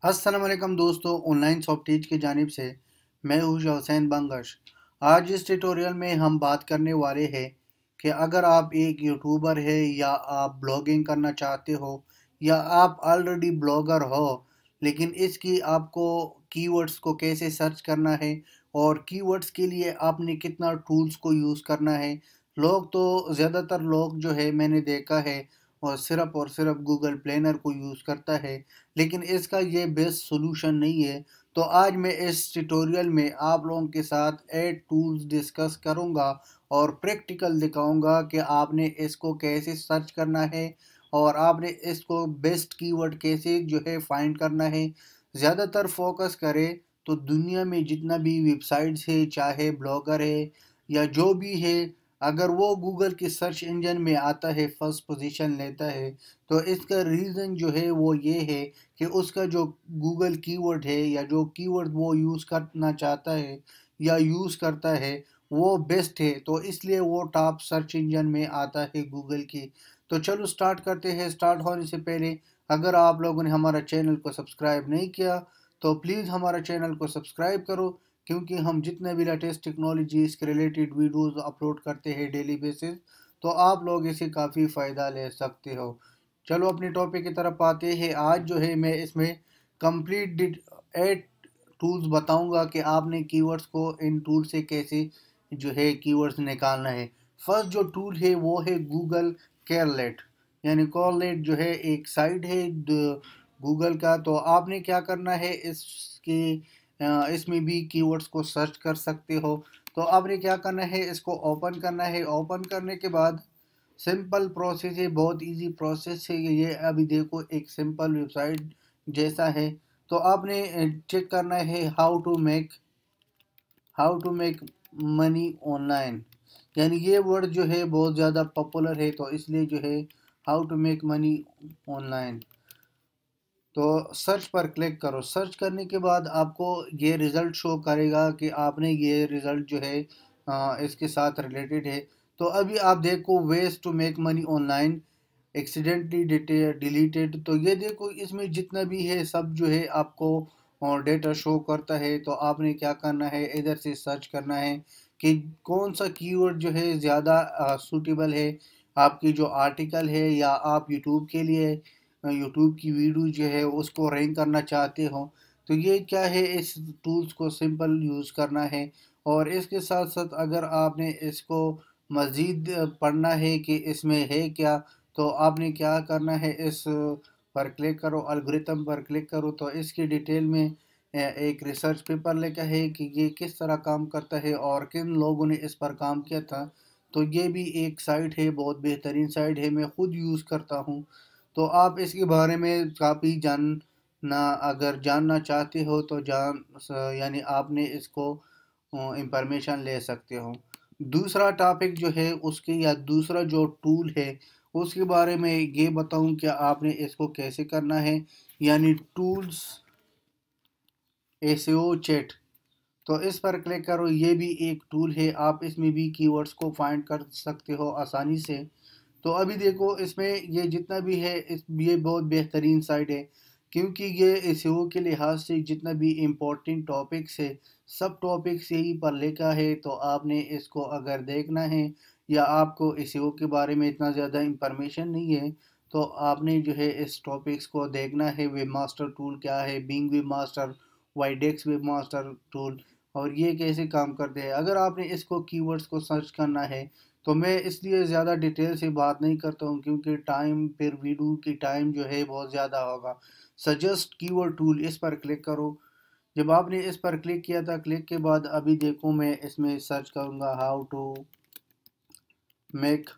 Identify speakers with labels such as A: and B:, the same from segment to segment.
A: अस्सलाम वालेकुम दोस्तों, ऑनलाइन सॉफ्टवेयर की जानिब से मैं हूं हुसैन बंगश। आज इस ट्यूटोरियल में हम बात करने वाले हैं कि अगर आप एक यूट्यूबर है या आप ब्लॉगिंग करना चाहते हो या आप ऑलरेडी ब्लॉगर हो, लेकिन इसकी आपको कीवर्ड्स को कैसे सर्च करना है और कीवर्ड्स के लिए आपने कितना टूल्स को यूज़ करना है। लोग तो ज़्यादातर लोग जो है मैंने देखा है और सिर्फ गूगल प्लानर को यूज़ करता है, लेकिन इसका ये बेस्ट सॉल्यूशन नहीं है। तो आज मैं इस ट्यूटोरियल में आप लोगों के साथ 8 टूल्स डिस्कस करूंगा और प्रैक्टिकल दिखाऊंगा कि आपने इसको कैसे सर्च करना है और आपने इसको बेस्ट कीवर्ड कैसे जो है फाइंड करना है। ज़्यादातर फोकस करें तो दुनिया में जितना भी वेबसाइट्स है, चाहे ब्लॉगर है या जो भी है, अगर वो गूगल के सर्च इंजन में आता है, फर्स्ट पोजीशन लेता है, तो इसका रीज़न जो है वो ये है कि उसका जो गूगल कीवर्ड है या जो कीवर्ड वो यूज़ करना चाहता है या यूज़ करता है वो बेस्ट है, तो इसलिए वो टॉप सर्च इंजन में आता है गूगल की। तो चलो स्टार्ट करते हैं। स्टार्ट होने से पहले अगर आप लोगों ने हमारा चैनल को सब्सक्राइब नहीं किया तो प्लीज़ हमारा चैनल को सब्सक्राइब करो, क्योंकि हम जितने भी लेटेस्ट टेक्नोलॉजीज़ के रिलेटेड वीडियोज़ अपलोड करते हैं डेली बेसिस, तो आप लोग इसे काफ़ी फ़ायदा ले सकते हो। चलो अपने टॉपिक की तरफ आते हैं। आज जो है मैं इसमें कंप्लीट 8 टूल्स बताऊंगा कि आपने कीवर्ड्स को इन टूल से कैसे जो है कीवर्ड्स निकालना है। फर्स्ट जो टूल है वो है गूगल कैरलेट। यानी कॉरलेट जो है एक साइट है गूगल का। तो आपने क्या करना है, इसमें भी कीवर्ड्स को सर्च कर सकते हो। तो आपने क्या करना है, इसको ओपन करना है। ओपन करने के बाद सिंपल प्रोसेस है, बहुत इजी प्रोसेस है ये। अभी देखो एक सिंपल वेबसाइट जैसा है। तो आपने चेक करना है how to make money online. यानी ये वर्ड जो है बहुत ज़्यादा पॉपुलर है, तो इसलिए जो है how to make money online. तो सर्च पर क्लिक करो। सर्च करने के बाद आपको ये रिज़ल्ट शो करेगा कि आपने ये रिज़ल्ट जो है इसके साथ रिलेटेड है। तो अभी आप देखो ways to make money online accidentally deleted. तो ये देखो इसमें जितना भी है सब जो है आपको डेटा शो करता है। तो आपने क्या करना है, इधर से सर्च करना है कि कौन सा कीवर्ड जो है ज़्यादा सूटेबल है आपकी जो आर्टिकल है या आप यूट्यूब के लिए यूट्यूब की वीडियो जो है उसको रैंक करना चाहते हो। तो ये क्या है, इस टूल्स को सिंपल यूज़ करना है। और इसके साथ साथ अगर आपने इसको मज़ीद पढ़ना है कि इसमें है क्या, तो आपने क्या करना है, इस पर क्लिक करो, एल्गोरिथम पर क्लिक करो। तो इसकी डिटेल में एक रिसर्च पेपर लिखा है कि ये किस तरह काम करता है और किन लोगों ने इस पर काम किया था। तो ये भी एक साइट है, बहुत बेहतरीन साइट है, मैं ख़ुद यूज़ करता हूँ। तो आप इसके बारे में काफ़ी अगर जानना चाहते हो तो यानी आपने इसको इंफॉर्मेशन ले सकते हो। दूसरा टॉपिक जो है उसके या दूसरा जो टूल है उसके बारे में ये बताऊं कि आपने इसको कैसे करना है। यानी टूल्स एसईओ चैट। तो इस पर क्लिक करो। ये भी एक टूल है, आप इसमें भी कीवर्ड्स को फाइंड कर सकते हो आसानी से। तो अभी देखो इसमें ये जितना भी है ये बहुत बेहतरीन साइट है, क्योंकि ये एसईओ के लिहाज से जितना भी इम्पोर्टेंट टॉपिक्स है सब टॉपिक्स यही पर लिखा है। तो आपने इसको अगर देखना है या आपको एसईओ के बारे में इतना ज़्यादा इंफॉर्मेशन नहीं है, तो आपने जो है इस टॉपिक्स को देखना है। वेब मास्टर टूल क्या है, बिंग वेब मास्टर, वाइडेक्स वेब मास्टर टूल, और ये कैसे काम करते हैं। अगर आपने इसको कीवर्ड्स को सर्च करना है तो मैं इसलिए ज़्यादा डिटेल से बात नहीं करता हूँ, क्योंकि टाइम फिर वीडियो की टाइम जो है बहुत ज़्यादा होगा। सजेस्ट कीवर्ड टूल, इस पर क्लिक करो। जब आपने इस पर क्लिक किया था, क्लिक के बाद अभी देखो मैं इसमें सर्च करूँगा how to make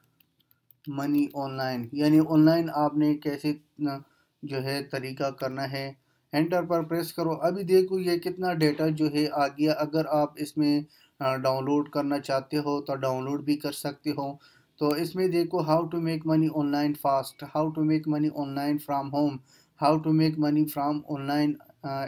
A: money online. यानी ऑनलाइन आपने कैसे जो है तरीका करना है। एंटर पर प्रेस करो। अभी देखो ये कितना डेटा जो है आ गया। अगर आप इसमें डाउनलोड करना चाहते हो तो डाउनलोड भी कर सकते हो। तो इसमें देखो how to make money online fast, how to make money online from home, how to make money from online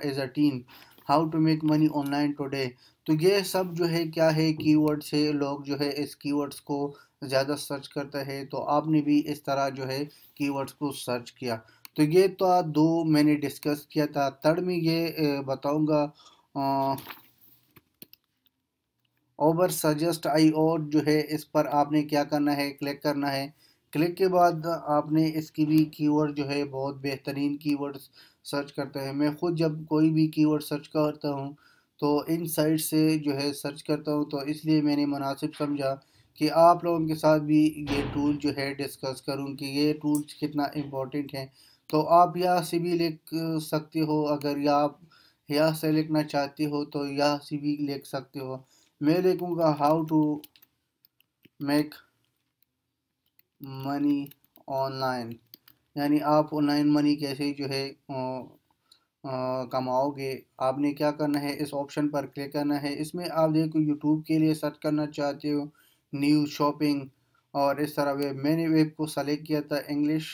A: as a teen, how to make money online today. तो ये सब जो है क्या है, कीवर्ड से लोग जो है इस कीवर्ड्स को ज़्यादा सर्च करता है। तो आपने भी इस तरह जो है कीवर्ड्स को सर्च किया। तो ये तो दो मैंने डिस्कस किया था। थर्ड में ये बताऊंगा ओवर सजेस्ट आई और जो है इस पर आपने क्या करना है, क्लिक करना है। क्लिक के बाद आपने इसकी भी कीवर्ड जो है बहुत बेहतरीन कीवर्ड सर्च करता है। मैं खुद जब कोई भी कीवर्ड सर्च करता हूँ तो इन साइट से जो है सर्च करता हूँ, तो इसलिए मैंने मुनासिब समझा कि आप लोगों के साथ भी ये टूल जो है डिस्कस करूँ कि ये टूल्स कितना इम्पोर्टेंट है। तो आप यहाँ से भी लिख सकते हो, अगर या आप यहाँ से लिखना चाहते हो तो यहाँ से भी लिख सकते हो। मैं लिखूँगा how to make money online, यानी आप ऑनलाइन मनी कैसे जो है कमाओगे। आपने क्या करना है, इस ऑप्शन पर क्लिक करना है। इसमें आप देखो यूट्यूब के लिए सर्च करना चाहते हो, न्यूज़, शॉपिंग और इस तरह वेब। मैंने वेब को सेलेक्ट किया था इंग्लिश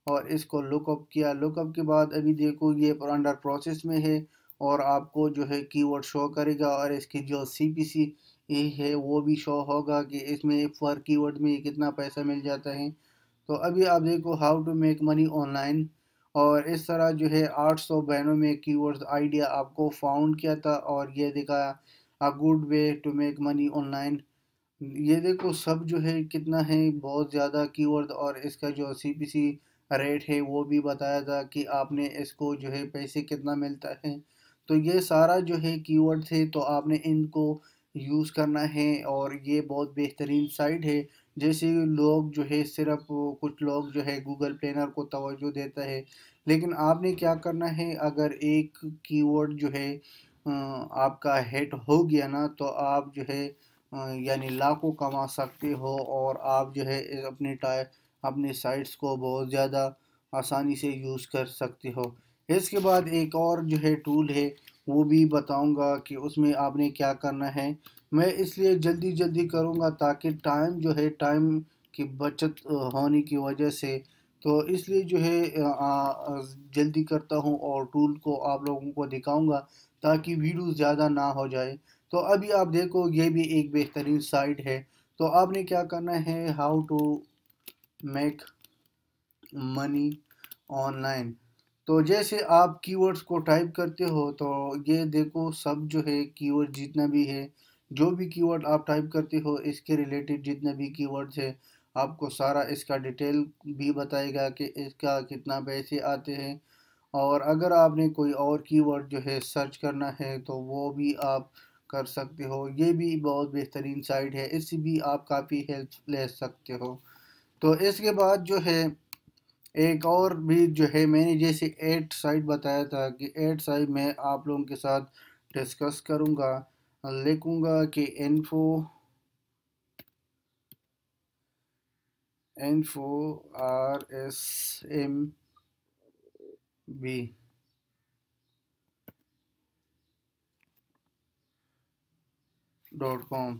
A: और इसको लुकअप किया। लुकअप के बाद अभी देखो ये अंडर प्रोसेस में है और आपको जो है कीवर्ड शो करेगा और इसकी जो CPC है वो भी शो होगा कि इसमें पर कीवर्ड में कितना पैसा मिल जाता है। तो अभी आप देखो how to make money online और इस तरह जो है 892 में कीवर्ड्स आइडिया आपको फाउंड किया था और ये दिखाया a good way to make money online. ये देखो सब जो है कितना है, बहुत ज़्यादा कीवर्ड और इसका जो CPC रेट है वो भी बताया था कि आपने इसको जो है पैसे कितना मिलता है। तो ये सारा जो है कीवर्ड थे, तो आपने इनको यूज़ करना है और ये बहुत बेहतरीन साइट है। जैसे लोग जो है सिर्फ कुछ लोग जो है गूगल प्लेनर को तवज्जो देता है, लेकिन आपने क्या करना है, अगर एक कीवर्ड जो है आपका हिट हो गया ना तो आप जो है यानी लाखों कमा सकते हो और आप जो है अपनी साइट्स को बहुत ज़्यादा आसानी से यूज़ कर सकते हो। इसके बाद एक और जो है टूल है वो भी बताऊंगा कि उसमें आपने क्या करना है। मैं इसलिए जल्दी जल्दी करूंगा ताकि टाइम की बचत होने की वजह से, तो इसलिए जो है जल्दी करता हूँ और टूल को आप लोगों को दिखाऊंगा ताकि वीडियो ज़्यादा ना हो जाए। तो अभी आप देखो ये भी एक बेहतरीन साइट है। तो आपने क्या करना है, how to make money online. तो जैसे आप कीवर्ड्स को टाइप करते हो तो ये देखो सब जो है कीवर्ड जितना भी है, जो भी कीवर्ड आप टाइप करते हो इसके रिलेटेड जितने भी कीवर्ड्स है आपको सारा इसका डिटेल भी बताएगा कि इसका कितना पैसे आते हैं। और अगर आपने कोई और कीवर्ड जो है सर्च करना है तो वो भी आप कर सकते हो। ये भी बहुत बेहतरीन साइट है, इससे भी आप काफ़ी हेल्प ले सकते हो। तो इसके बाद जो है एक और भी जो है, मैंने जैसे एड साइट बताया था कि एड साइट मैं आप लोगों के साथ डिस्कस करूँगा। लिखूँगा कि इन्फो RSMB .com।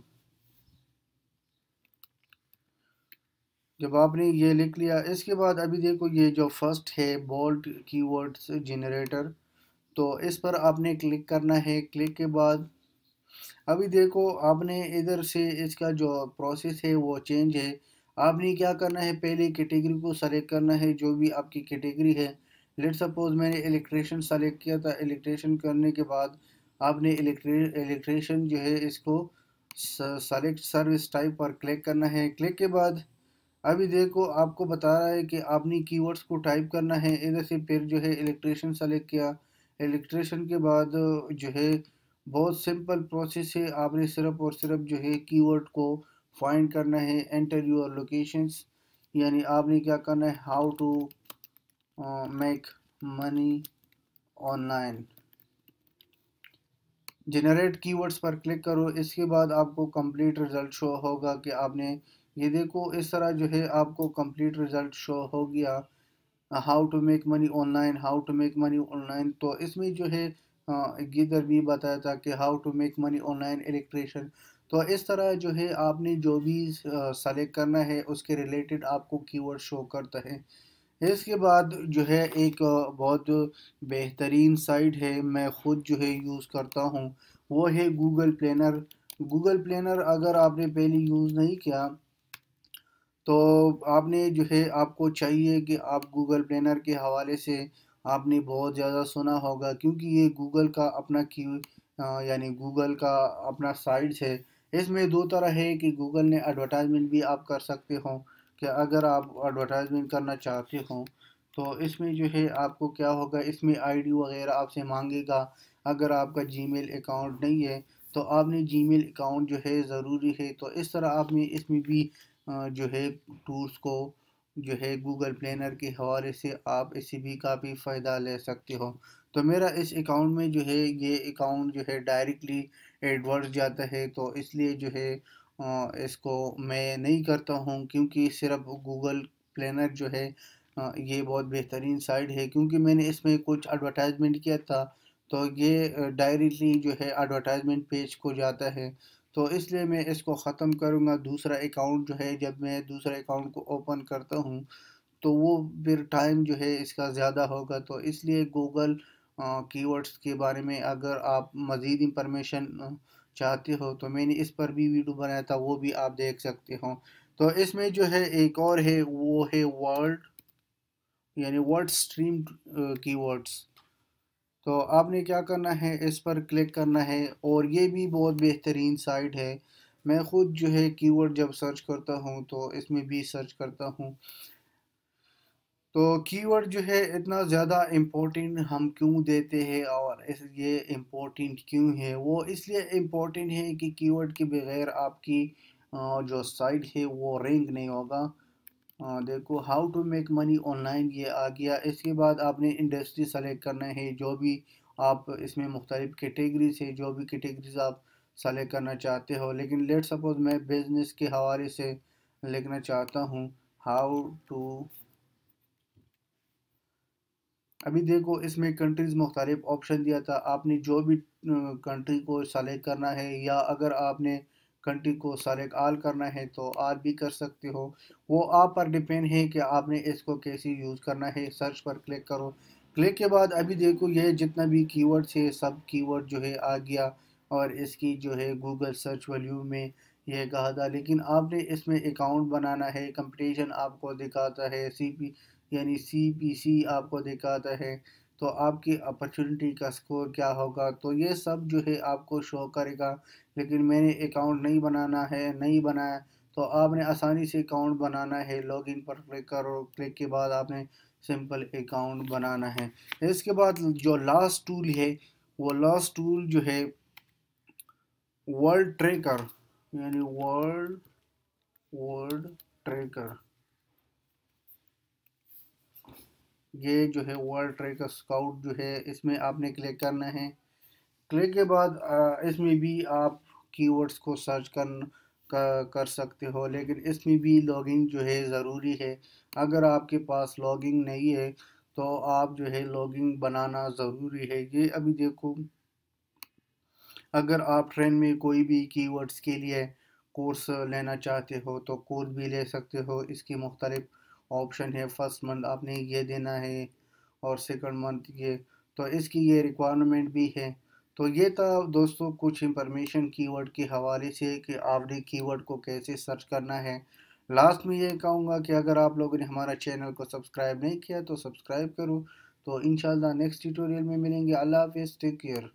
A: जब आपने ये लिख लिया इसके बाद अभी देखो ये जो फर्स्ट है बोल्ट कीवर्ड्स जनरेटर, तो इस पर आपने क्लिक करना है। क्लिक के बाद अभी देखो आपने इधर से इसका जो प्रोसेस है वो चेंज है। आपने क्या करना है, पहले कैटेगरी को सेलेक्ट करना है जो भी आपकी कैटेगरी है। लेट सपोज मैंने इलेक्ट्रिशियन सेलेक्ट किया था। इलेक्ट्रिशियन करने के बाद आपने इलेक्ट्रिशियन जो है इसको सेलेक्ट सर्विस टाइप पर क्लिक करना है। क्लिक के बाद अभी देखो आपको बता रहा है कि आपने कीवर्ड्स को टाइप करना है इधर से, फिर जो है इलेक्ट्रिशियन सेलेक्ट किया। इलेक्ट्रिशियन के बाद जो है बहुत सिंपल प्रोसेस है, आपने सिर्फ और सिर्फ जो है कीवर्ड को फाइंड करना है। एंटर योर लोकेशंस, यानी आपने क्या करना है, how to make money online. Generate keywords पर क्लिक करो। इसके बाद आपको कंप्लीट रिजल्ट शो होगा कि आपने ये देखो इस तरह जो है आपको कंप्लीट रिजल्ट शो हो गया। How to make money online, how to make money online. तो इसमें जो है इधर भी बताया था कि how to make money online electrician. तो इस तरह जो है आपने जो भी सेलेक्ट करना है उसके रिलेटेड आपको कीवर्ड शो करता है। इसके बाद जो है एक बहुत बेहतरीन साइट है, मैं ख़ुद जो है यूज़ करता हूँ, वो है गूगल प्लेनर। गूगल प्लेनर अगर आपने पहले यूज़ नहीं किया तो आपने जो है आपको चाहिए कि आप गूगल प्लानर के हवाले से आपने बहुत ज़्यादा सुना होगा, क्योंकि ये गूगल का अपना की यानी गूगल का अपना साइट्स है। इसमें दो तरह है कि गूगल ने एडवर्टाइजमेंट भी आप कर सकते हो, कि अगर आप एडवर्टाइजमेंट करना चाहते हो तो इसमें जो है आपको क्या होगा, इसमें आईडी वगैरह आपसे मांगेगा। अगर आपका जीमेल अकाउंट नहीं है तो आपने जीमेल अकाउंट जो है ज़रूरी है। तो इस तरह आपने इसमें भी जो है टूल्स को जो है गूगल प्लानर के हवाले से आप इससे भी काफ़ी फ़ायदा ले सकते हो। तो मेरा इस अकाउंट में जो है ये अकाउंट जो है डायरेक्टली एडवर्ड्स जाता है, तो इसलिए जो है इसको मैं नहीं करता हूँ, क्योंकि सिर्फ गूगल प्लानर जो है ये बहुत बेहतरीन साइट है, क्योंकि मैंने इसमें कुछ एडवर्टाइजमेंट किया था तो ये डायरेक्टली जो है एडवर्टाइजमेंट पेज को जाता है। तो इसलिए मैं इसको ख़त्म करूँगा। दूसरा अकाउंट जो है जब मैं दूसरे अकाउंट को ओपन करता हूँ तो वो फिर टाइम जो है इसका ज़्यादा होगा। तो इसलिए गूगल कीवर्ड्स के बारे में अगर आप मज़ीद इंफॉर्मेशन चाहते हो तो मैंने इस पर भी वीडियो बनाया था, वो भी आप देख सकते हो। तो इसमें जो है एक और है, वो है वर्ड यानी वर्ड स्ट्रीम कीवर्ड्स। तो आपने क्या करना है, इस पर क्लिक करना है और ये भी बहुत बेहतरीन साइट है। मैं ख़ुद जो है कीवर्ड जब सर्च करता हूँ तो इसमें भी सर्च करता हूँ। तो कीवर्ड जो है इतना ज़्यादा इम्पोर्टेंट हम क्यों देते हैं और ये इम्पोर्टेंट क्यों है, वो इसलिए इम्पोर्टेंट है कि कीवर्ड के बगैर आपकी जो साइट है वो रैंक नहीं होगा। देखो how to make money online ये आ गया। इसके बाद आपने इंडस्ट्री सेलेक्ट करना है, जो भी आप इसमें मुख्तलिफ कैटेगरीज है, जो भी कैटेगरीज आप सेलेक्ट करना चाहते हो। लेकिन लेट सपोज मैं बिज़नेस के हवाले से लिखना चाहता हूँ, हाउ टू। अभी देखो इसमें कंट्रीज़ मुख्तलिफ ऑप्शन दिया था, आपने जो भी कंट्री को सेलेक्ट करना है, या अगर आपने कंट्री को सेलेक्ट आल करना है तो आल भी कर सकते हो। वो आप पर डिपेंड है कि आपने इसको कैसे यूज़ करना है। सर्च पर क्लिक करो। क्लिक के बाद अभी देखो ये जितना भी कीवर्ड्स है सब कीवर्ड जो है आ गया, और इसकी जो है गूगल सर्च वैल्यू में ये कहा था। लेकिन आपने इसमें अकाउंट बनाना है, कंपटीशन आपको दिखाता है, सीपी यानी सीपीसी आपको दिखाता है, तो आपकी अपॉर्चुनिटी का स्कोर क्या होगा, तो ये सब जो है आपको शो करेगा। लेकिन मैंने अकाउंट नहीं बनाना है, नहीं बनाया, तो आपने आसानी से अकाउंट बनाना है। लॉगिन पर क्लिक करो, क्लिक के बाद आपने सिंपल अकाउंट बनाना है। इसके बाद जो लास्ट टूल है, वो लास्ट टूल जो है वर्ल्ड ट्रैकर, यानी वर्ल्ड वर्ल्ड ट्रैकर। ये जो है वर्ल्ड ट्रैकर स्काउट जो है, इसमें आपने क्लिक करना है। क्लिक के बाद इसमें भी आप कीवर्ड्स को सर्च कर सकते हो, लेकिन इसमें भी लॉगिन जो है ज़रूरी है। अगर आपके पास लॉगिन नहीं है तो आप जो है लॉगिन बनाना ज़रूरी है। ये अभी देखो, अगर आप ट्रेन में कोई भी कीवर्ड्स के लिए कोर्स लेना चाहते हो तो कोर्स भी ले सकते हो। इसकी मुख्तलिफ ऑप्शन है, फर्स्ट मंथ आपने ये देना है और सेकंड मंथ ये, तो इसकी ये रिक्वायरमेंट भी है। तो ये था दोस्तों कुछ इंफॉर्मेशन कीवर्ड के हवाले से कि आपने कीवर्ड को कैसे सर्च करना है। लास्ट में ये कहूँगा कि अगर आप लोगों ने हमारा चैनल को सब्सक्राइब नहीं किया तो सब्सक्राइब करो। तो इंशाल्लाह नेक्स्ट ट्यूटोरियल में मिलेंगे। अल्लाह हाफिज़, टेक केयर।